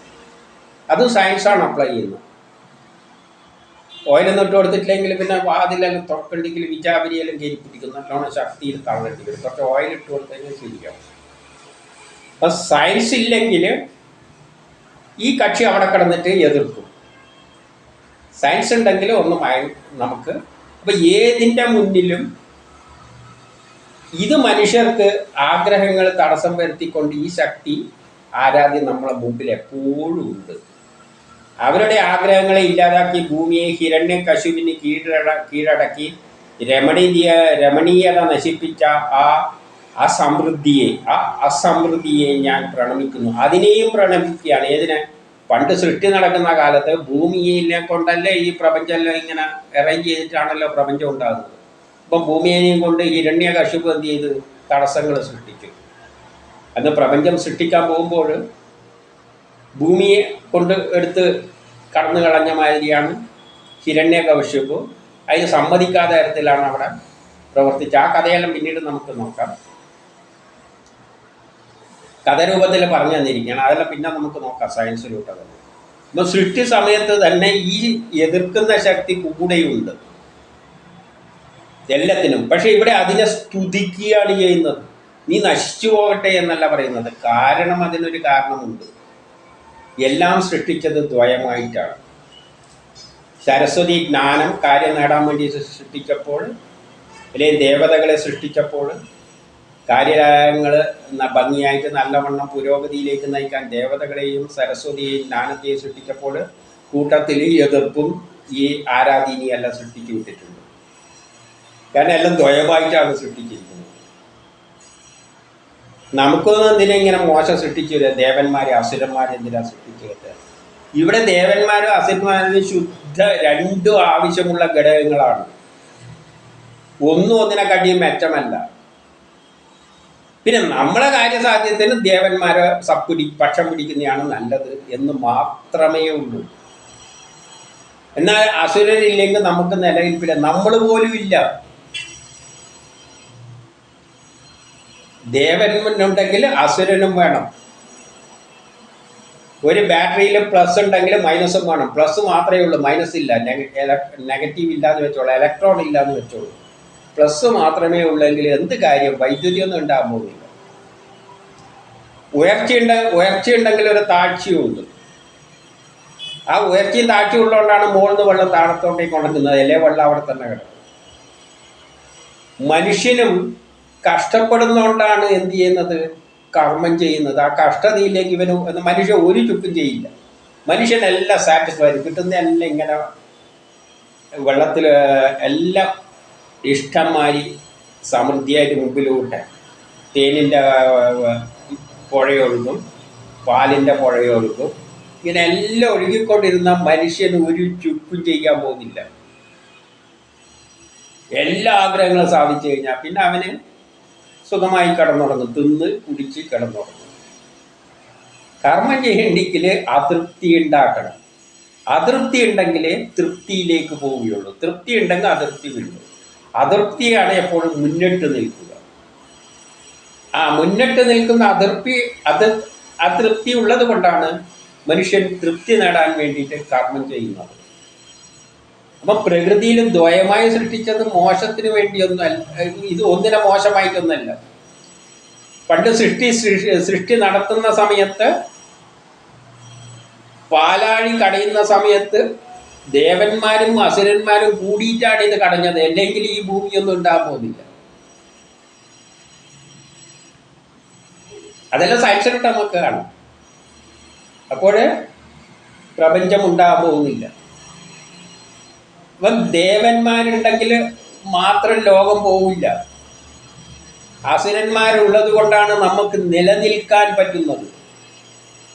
അതും സയൻസാണ് അപ്ലൈ ചെയ്യുന്നത്. ഓയിലൊന്നും ഇട്ട് കൊടുത്തിട്ടില്ലെങ്കിൽ പിന്നെ വാതിലെല്ലാം തുറക്കണ്ടെങ്കിൽ വിജാപരിയെല്ലാം കയറി പിടിക്കും. നല്ലോണം ശക്തിയിൽ തള്ളേണ്ടി വരും. കുറച്ച് ഓയിൽ ഇട്ട് കൊടുത്തു കഴിഞ്ഞാൽ ശരിയാവും. അപ്പം സയൻസ് ഇല്ലെങ്കിൽ ഈ കക്ഷി അവിടെ കിടന്നിട്ട് എതിർക്കും. സയൻസ് ഉണ്ടെങ്കിൽ ഒന്ന് നമുക്ക് അപ്പം ഏതിൻ്റെ മുന്നിലും ഇത് മനുഷ്യർക്ക് ആഗ്രഹങ്ങൾ തടസ്സം വരുത്തിക്കൊണ്ട് ഈ ശക്തി ആരാധ്യം നമ്മളെ മുമ്പിൽ എപ്പോഴും ഉണ്ട്. അവരുടെ ആഗ്രഹങ്ങളെ ഇല്ലാതാക്കി ഭൂമിയെ ഹിരണ്യകശിപിന് കീഴടക്കി രമണീയത നശിപ്പിച്ച ആ അസമൃദ്ധിയെ ഞാൻ പ്രണമിക്കുന്നു. അതിനെയും പ്രണമിക്കുകയാണ്. ഏതിനെ? പണ്ട് സൃഷ്ടി നടക്കുന്ന കാലത്ത് ഭൂമിയെ കൊണ്ടല്ലേ ഈ പ്രപഞ്ചമെല്ലാം ഇങ്ങനെ അറേഞ്ച് ചെയ്തിട്ടാണല്ലോ പ്രപഞ്ചം ഉണ്ടാകുന്നത്. അപ്പം ഭൂമിയെയും കൊണ്ട് ഹിരണ്യകശിപു എന്ത് ചെയ്ത് തടസ്സങ്ങൾ സൃഷ്ടിച്ചു. അന്ന് പ്രപഞ്ചം സൃഷ്ടിക്കാൻ പോകുമ്പോൾ ഭൂമിയെ കൊണ്ട് എടുത്ത് കടന്നു കളഞ്ഞ മാതിരിയാണ് ഹിരണ്യകശിപു. അതിന് സമ്മതിക്കാത്ത തരത്തിലാണ് അവിടെ പ്രവർത്തിച്ചത്. ആ കഥയെല്ലാം പിന്നീട് നമുക്ക് നോക്കാം. കഥരൂപത്തിൽ പറഞ്ഞു തന്നിരിക്കുകയാണ്. അതെല്ലാം പിന്നെ നമുക്ക് നോക്കാം സയൻസിലൂടെ തന്നെ. അപ്പോൾ സൃഷ്ടി സമയത്ത് തന്നെ ഈ എതിർക്കുന്ന ശക്തി കൂടെയുണ്ട് എല്ലാത്തിനും. പക്ഷെ ഇവിടെ അതിനെ സ്തുതിക്കുകയാണ് ചെയ്യുന്നത്. നീ നശിച്ചു പോകട്ടെ എന്നല്ല പറയുന്നത്. കാരണം അതിനൊരു കാരണമുണ്ട്. എല്ലാം സൃഷ്ടിച്ചത് ദ്വയമായിട്ടാണ്. സരസ്വതി ജ്ഞാനം കാര്യം നേടാൻ വേണ്ടി സൃഷ്ടിച്ചപ്പോൾ, അല്ലെങ്കിൽ ദേവതകളെ സൃഷ്ടിച്ചപ്പോൾ, കാര്യങ്ങൾ ഭംഗിയായിട്ട് നല്ലവണ്ണം പുരോഗതിയിലേക്ക് നയിക്കാൻ ദേവതകളെയും സരസ്വതിയെയും ജ്ഞാനത്തെയും സൃഷ്ടിച്ചപ്പോൾ കൂട്ടത്തിൽ എതിർപ്പും ഈ ആരാധീനിയെല്ലാം സൃഷ്ടിച്ചു വിട്ടിട്ടുണ്ട്. കാരണം എല്ലാം ദ്വയമായിട്ടാണ് സൃഷ്ടിച്ചിരിക്കുന്നത്. നമുക്കൊന്നും എന്തിനാ ഇങ്ങനെ മോശം സൃഷ്ടിച്ചു വരിക? ദേവന്മാരെ അസുരന്മാരെന്തിനാ സൃഷ്ടിച്ചു വരിക? ഇവിടെ ദേവന്മാരും അസുരന്മാരും ശുദ്ധ രണ്ടും ആവശ്യമുള്ള ഘടകങ്ങളാണ്. ഒന്നും ഒന്നിനെക്കാട്ടിയും മെച്ചമല്ല. പിന്നെ നമ്മളെ കാര്യസാധ്യത്തിന് ദേവന്മാരെ പക്ഷം പിടിക്കുന്നതാണ് നല്ലത് എന്ന് മാത്രമേ ഉള്ളൂ. എന്നാൽ അസുരരില്ലെങ്കിൽ നമുക്ക് നിലനിൽപ്പില്ല. നമ്മൾ പോലും ഇല്ല. ദേവനുണ്ടെങ്കിൽ അസുരനും വേണം. ഒരു ബാറ്ററിയിൽ പ്ലസ് ഉണ്ടെങ്കിൽ മൈനസും വേണം. പ്ലസ് മാത്രമേ ഉള്ളൂ, മൈനസ് ഇല്ല. നെഗറ്റീവ് ഇല്ലാന്ന് വെച്ചോളൂ, ഇലക്ട്രോൺ ഇല്ലാന്ന് വെച്ചോളൂ. പ്ലസ് മാത്രമേ ഉള്ളെങ്കിൽ എന്ത് കാര്യം? വൈദ്യുതിയൊന്നും ഉണ്ടാകാൻ പോകുന്നില്ല. ഉയർച്ചയുണ്ടെങ്കിൽ ഒരു താഴ്ചയുണ്ട്. ആ ഉയർച്ചയും താഴ്ചയും ഉള്ളതുകൊണ്ടാണ് മുകളിൽ നിന്ന് വെള്ളം താഴത്തോട്ടേക്ക് ഉണക്കുന്നത്. അല്ലേ വെള്ളം അവിടെ തന്നെ കിടക്കും. മനുഷ്യനും കഷ്ടപ്പെടുന്നതുകൊണ്ടാണ് എന്ത് ചെയ്യുന്നത്? കർമ്മം ചെയ്യുന്നത്. ആ കഷ്ടതയിലേക്ക് മനുഷ്യൻ ഒരു ചുക്കും ചെയ്യില്ല. മനുഷ്യനെല്ലാം സാറ്റിസ്ഫൈഡ്, കിട്ടുന്ന എല്ലാം ഇങ്ങനെ വെള്ളത്തിൽ എല്ലാം ഇഷ്ടംമാതിരി സമൃദ്ധിയായിട്ട് മുമ്പിലൂട്ടെ തേനിൻ്റെ പുഴയൊഴുകും, പാലിൻ്റെ പുഴയൊഴുകും. ഇങ്ങനെ എല്ലാം ഒഴുകിക്കൊണ്ടിരുന്ന മനുഷ്യന് ഒരു ചുക്കും ചെയ്യാൻ പോകുന്നില്ല. എല്ലാ ആഗ്രഹങ്ങളും സാധിച്ചു കഴിഞ്ഞാൽ പിന്നെ അവന് സുഖമായി കിടന്നുറങ്ങും, തിന്ന് കുടിച്ച് കിടന്നുറങ്ങും. കർമ്മം ചെയ്യണമെങ്കിൽ അതൃപ്തി ഉണ്ടാക്കണം. അതൃപ്തി ഉണ്ടെങ്കിൽ തൃപ്തിയിലേക്ക് പോവുകയുള്ളൂ. തൃപ്തി ഉണ്ടെങ്കിൽ അതൃപ്തി വീഴും. അതൃപ്തിയാണ് എപ്പോഴും മുന്നിട്ട് നിൽക്കുക. ആ മുന്നിട്ട് നിൽക്കുന്ന അതൃപ്തി ഉള്ളത് കൊണ്ടാണ് മനുഷ്യൻ തൃപ്തി നേടാൻ വേണ്ടിയിട്ട് കർമ്മം ചെയ്യുന്നത്. അപ്പം പ്രകൃതിയിൽ ദ്വയമായി സൃഷ്ടിച്ചത് മോശത്തിന് വേണ്ടിയൊന്നുമല്ല. ഇത് ഒന്നിനെ മോശമായിട്ടൊന്നല്ല. പണ്ട് സൃഷ്ടി നടത്തുന്ന സമയത്ത്, പാലാഴി കടയുന്ന സമയത്ത് ദേവന്മാരും അസുരന്മാരും കൂടിയിട്ടാണ് ഇത് കടഞ്ഞത്. അല്ലെങ്കിൽ ഈ ഭൂമിയൊന്നും ഉണ്ടാകാൻ പോകുന്നില്ല. അതെല്ലാം സയൻസിലിട്ട് നമുക്ക് കാണാം. അപ്പോൾ പ്രപഞ്ചം ഉണ്ടാകാൻ പോകുന്നില്ല. അപ്പം ദേവന്മാരുണ്ടെങ്കിൽ മാത്രം ലോകം പോവില്ല. അസുരന്മാരുള്ളത് കൊണ്ടാണ് നമുക്ക് നിലനിൽക്കാൻ പറ്റുന്നത്.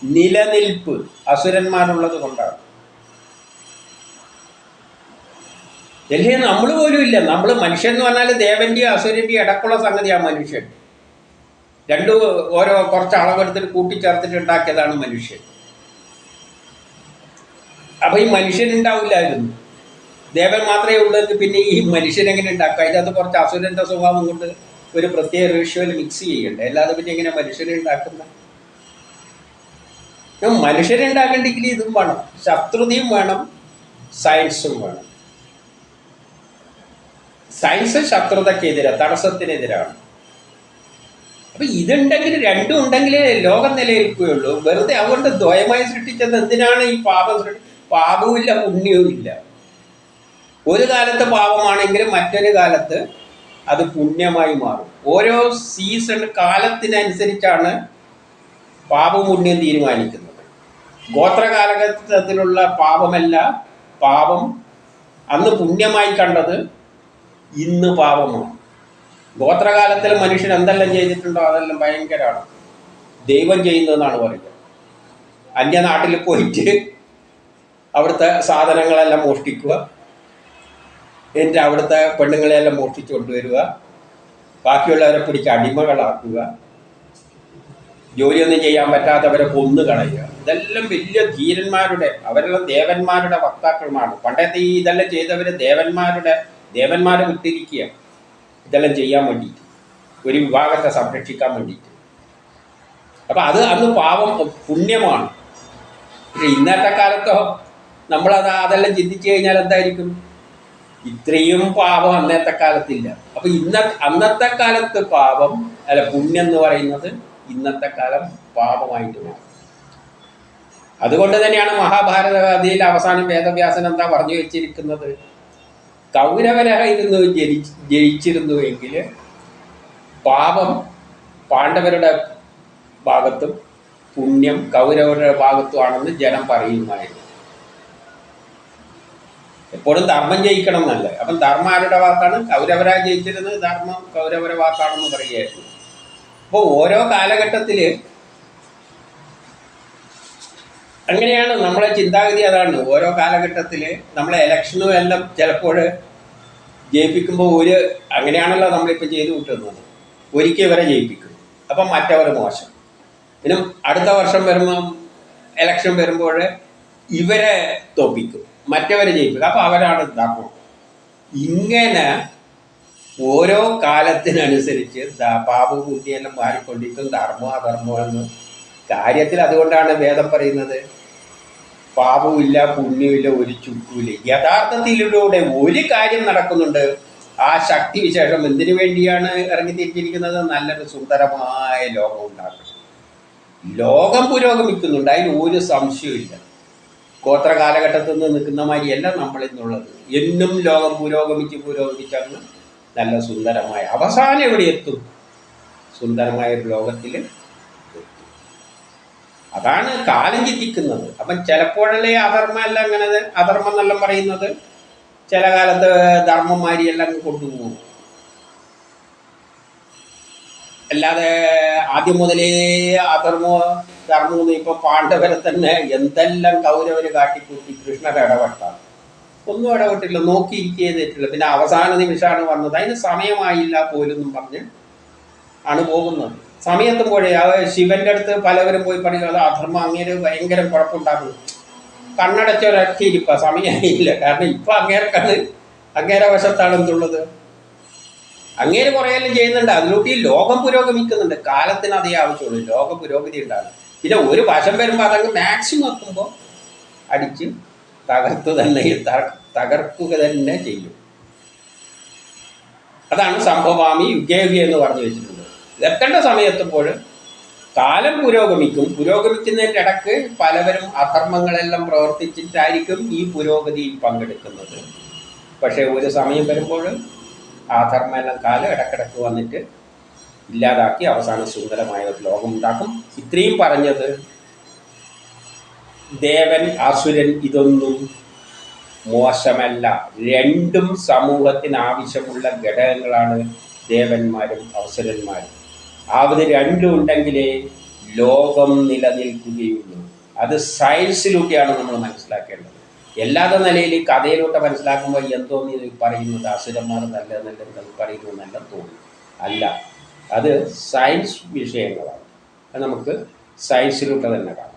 നിലനിൽപ്പ് അസുരന്മാരുള്ളത് കൊണ്ടാണ്. അല്ലെങ്കിൽ നമ്മൾ പോലും ഇല്ല. നമ്മൾ മനുഷ്യൻ എന്ന് പറഞ്ഞാൽ ദേവൻ്റെയും അസുരൻ്റെയും ഇടക്കുള്ള സംഗതിയാണ് മനുഷ്യൻ. രണ്ടും കുറച്ച് അളവെടുത്തിട്ട് കൂട്ടിച്ചേർത്തിട്ട് ഉണ്ടാക്കിയതാണ് മനുഷ്യൻ. അപ്പം ഈ മനുഷ്യനുണ്ടാവില്ലായിരുന്നു. ദേവൻ മാത്രമേ ഉള്ളെങ്കിൽ പിന്നെ ഈ മനുഷ്യനെങ്ങനെ ഉണ്ടാക്കുക? അതിനകത്ത് കുറച്ച് അസുരൻ്റെ സ്വഭാവം കൊണ്ട് ഒരു പ്രത്യേക റേഷ്യോയിൽ മിക്സ് ചെയ്യണ്ടേ. അല്ലാതെ പിന്നെ എങ്ങനെ മനുഷ്യനെ ഉണ്ടാക്കുന്ന? മനുഷ്യനെ ഉണ്ടാക്കണ്ടെങ്കിൽ ഇതും വേണം, ശത്രുതയും വേണം, സയൻസും വേണം. സയൻസ് ശത്രുതക്കെതിരെ, തടസ്സത്തിനെതിരാണ്. അപ്പം ഇതുണ്ടെങ്കിൽ രണ്ടും ഉണ്ടെങ്കിലേ ലോകം നിലനിൽക്കുകയുള്ളൂ. വെറുതെ അതുകൊണ്ട് ദ്വയമായി സൃഷ്ടിച്ചത് എന്തിനാണ്? ഈ പാപവുമില്ല പുണ്യവുമില്ല. ഒരു കാലത്ത് പാപമാണെങ്കിലും മറ്റൊരു കാലത്ത് അത് പുണ്യമായി മാറും. ഓരോ സീസൺ കാലത്തിനനുസരിച്ചാണ് പാപം പുണ്യം തീരുമാനിക്കുന്നത്. ഗോത്രകാലഘട്ടത്തിലുള്ള പാപമല്ല പാപം അന്ന് പുണ്യമായി കണ്ടത് ഇന്ന് പാപമാണ്. ഗോത്രകാലത്തിൽ മനുഷ്യൻ എന്തെല്ലാം ചെയ്തിട്ടുണ്ടോ അതെല്ലാം ഭയങ്കരമാണ്, ദൈവം ചെയ്യുന്നതെന്നാണ് പറയുക. അന്യനാട്ടിൽ പോയിട്ട് അവിടുത്തെ സാധനങ്ങളെല്ലാം മോഷ്ടിക്കുക, എന്നിട്ട് അവിടുത്തെ പെണ്ണുങ്ങളെല്ലാം മോഷ്ടിച്ചു കൊണ്ടുവരിക, ബാക്കിയുള്ളവരെ പിടിച്ച് അടിമകളാക്കുക, ജോലിയൊന്നും ചെയ്യാൻ പറ്റാത്തവരെ കൊന്നു കളയുക. ഇതെല്ലാം വലിയ ധീരന്മാരുടെ, അവരെല്ലാം ദേവന്മാരുടെ വക്താക്കളുമാണ്. പണ്ടത്തെ ഈ ഇതെല്ലാം ചെയ്തവർ ദേവന്മാരെ വിട്ടിരിക്കുക ഇതെല്ലാം ചെയ്യാൻ വേണ്ടിയിട്ട്, ഒരു വിഭാഗത്തെ സംരക്ഷിക്കാൻ വേണ്ടിയിട്ട്. അപ്പം അത് അന്ന് പാപം പുണ്യമാണ്. പക്ഷെ ഇന്നത്തെ കാലത്തോ അതെല്ലാം ചിന്തിച്ചു കഴിഞ്ഞാൽ എന്തായിരിക്കും? ഇത്രയും പാപം അന്നത്തെ കാലത്തില്ല. അപ്പം അന്നത്തെ കാലത്ത് പാപം അല്ല പുണ്യം എന്ന് പറയുന്നത് ഇന്നത്തെ കാലം പാപമായിട്ട് മാറും. അതുകൊണ്ട് തന്നെയാണ് മഹാഭാരത കഥയിൽ അവസാനം വേദവ്യാസൻ എന്താ പറഞ്ഞു വെച്ചിരിക്കുന്നത്? കൗരവരായിരുന്നു ജയിച്ചിരുന്നുവെങ്കിൽ പാപം പാണ്ഡവരുടെ ഭാഗത്തും പുണ്യം കൗരവരുടെ ഭാഗത്തുമാണെന്ന് ജനം പറയുമായിരുന്നു. എപ്പോഴും ധർമ്മം ജയിക്കണം എന്നല്ല. അപ്പം ധർമ്മം ആരുടെ വാക്കാണ്? കൗരവരാ ജയിച്ചിരുന്നത്, ധർമ്മം കൗരവരുടെ വാക്കാണെന്ന് പറയുകയായിരുന്നു. അപ്പോൾ ഓരോ കാലഘട്ടത്തിൽ അങ്ങനെയാണ് നമ്മളെ ചിന്താഗതി. അതാണ് ഓരോ കാലഘട്ടത്തിൽ നമ്മളെ ഇലക്ഷനും എല്ലാം ചിലപ്പോൾ ജയിപ്പിക്കുമ്പോൾ അങ്ങനെയാണല്ലോ നമ്മളിപ്പോൾ ചെയ്തു കൂട്ടുന്നത്. ഒരിക്കൽ ഇവരെ ജയിപ്പിക്കും, അപ്പം മറ്റവർ മോശം. പിന്നെ അടുത്ത വർഷം വരുമ്പോൾ ഇലക്ഷൻ വരുമ്പോൾ ഇവരെ തോപ്പിക്കും, മറ്റവരെ ജയിപ്പിക്കും, അപ്പോൾ അവരാണ് ധർമ്മം. ഇങ്ങനെ ഓരോ കാലത്തിനനുസരിച്ച് പാപവും പുണ്യെല്ലാം മാറിക്കൊണ്ടിരിക്കും, ധർമ്മം അധർമ്മം എന്ന് കാര്യത്തിൽ. അതുകൊണ്ടാണ് വേദം പറയുന്നത് പാപവുമില്ല പുണ്യമില്ല ഒരു ചുക്കുമില്ല. യഥാർത്ഥത്തിലൂടെ ഒരു കാര്യം നടക്കുന്നുണ്ട്. ആ ശക്തി വിശേഷം എന്തിനു വേണ്ടിയാണ് ഇറങ്ങിത്തിരിച്ചിരിക്കുന്നത്? നല്ലൊരു സുന്ദരമായ ലോകം ഉണ്ടാക്കണം. ലോകം പുരോഗമിക്കുന്നുണ്ട്, അതിന് ഒരു സംശയമില്ല. ഗോത്ര കാലഘട്ടത്തിൽ നിന്ന് നിൽക്കുന്ന മാതിരിയല്ല നമ്മളിന്നുള്ളത്. എന്നും ലോകം പുരോഗമിച്ചങ്ങ് നല്ല സുന്ദരമായ അവസാനം എവിടെ എത്തും? സുന്ദരമായ ഒരു ലോകത്തിൽ എത്തും. അതാണ് കാലം ചിന്തിക്കുന്നത്. അപ്പം ചിലപ്പോഴല്ലേ അധർമ്മമല്ല അങ്ങനെ അധർമ്മം എന്നെല്ലാം പറയുന്നത്. ചില കാലത്ത് ധർമ്മന്മാരിയെല്ലാം കൊണ്ടുപോകും. അല്ലാതെ ആദ്യം മുതലേ ധർമ്മം ഇപ്പം പാണ്ഡവരെ തന്നെ എന്തെല്ലാം കൗരവർ കാട്ടിക്കൂട്ടി കൃഷ്ണർ ഇടപെട്ടാണ്. ഒന്നും ഇടപെട്ടില്ല, നോക്കിയിരിക്കുകയെന്നിട്ടില്ല. പിന്നെ അവസാന നിമിഷമാണ് വന്നത്, അതിന് സമയമായില്ല പോലെന്നും പറഞ്ഞ് ആണ് പോകുന്നത്. സമയത്തുമ്പോഴേ ശിവന്റെ അടുത്ത് പലവരും പോയി പറയുക അത് അധർമ്മം, അങ്ങേര് ഭയങ്കര കുഴപ്പമുണ്ടാക്കുന്നു. കണ്ണടച്ചൊരറ്റിയിരിപ്പ സമയമായില്ല. കാരണം ഇപ്പം അങ്ങേരെ വശത്താണ് എന്തുള്ളത്. അങ്ങേര് കുറേയെല്ലാം ചെയ്യുന്നുണ്ട്, അതിലൂട്ടി ലോകം പുരോഗമിക്കുന്നുണ്ട്. കാലത്തിന് അതേ ആവശ്യമുള്ളൂ, ലോക പുരോഗതി ഉണ്ടാകും. പിന്നെ ഒരു വശം വരുമ്പോൾ അതങ്ങ് മാക്സിമം എത്തുമ്പോൾ അടിച്ച് തകർക്കുക തന്നെ ചെയ്യും. അതാണ് സംഭവാമി യുഗേയുഗേ എന്ന് പറഞ്ഞു വെച്ചിട്ടുണ്ട്. എത്തേണ്ട സമയത്തുമ്പോൾ കാലം പുരോഗമിക്കുന്നതിൻ്റെ ഇടയ്ക്ക് പലവരും അധർമ്മങ്ങളെല്ലാം പ്രവർത്തിച്ചിട്ടായിരിക്കും ഈ പുരോഗതിയിൽ പങ്കെടുക്കുന്നത്. പക്ഷേ ഒരു സമയം വരുമ്പോൾ ആ ധർമ്മമെല്ലാം കാലം ഇടക്കിടക്ക് വന്നിട്ട് ഇല്ലാതാക്കി അവസാനം സുന്ദരമായ ഒരു ലോകം ഉണ്ടാക്കും. ഇത്രയും പറഞ്ഞത് ദേവൻ അസുരൻ ഇതൊന്നും മോശമല്ല. രണ്ടും സമൂഹത്തിന് ആവശ്യമുള്ള ഘടകങ്ങളാണ് ദേവന്മാരും അസുരന്മാരും. അത് രണ്ടും ഉണ്ടെങ്കിലേ ലോകം നിലനിൽക്കുകയുള്ളൂ. അത് സയൻസിലൂടെയാണ് നമ്മൾ മനസ്സിലാക്കേണ്ടത്. എല്ലാത്ത നിലയിൽ കഥയിലൂടെ മനസ്സിലാക്കുമ്പോൾ എന്തോന്ന് ഇത് പറയുന്നത് അസുരന്മാർ നല്ല പറയുന്നതെന്നെല്ലാം തോന്നും. അല്ല, അത് സയൻസ് വിഷയങ്ങളാണ്. അത് നമുക്ക് സയൻസിലൂടെ തന്നെ കാണാം.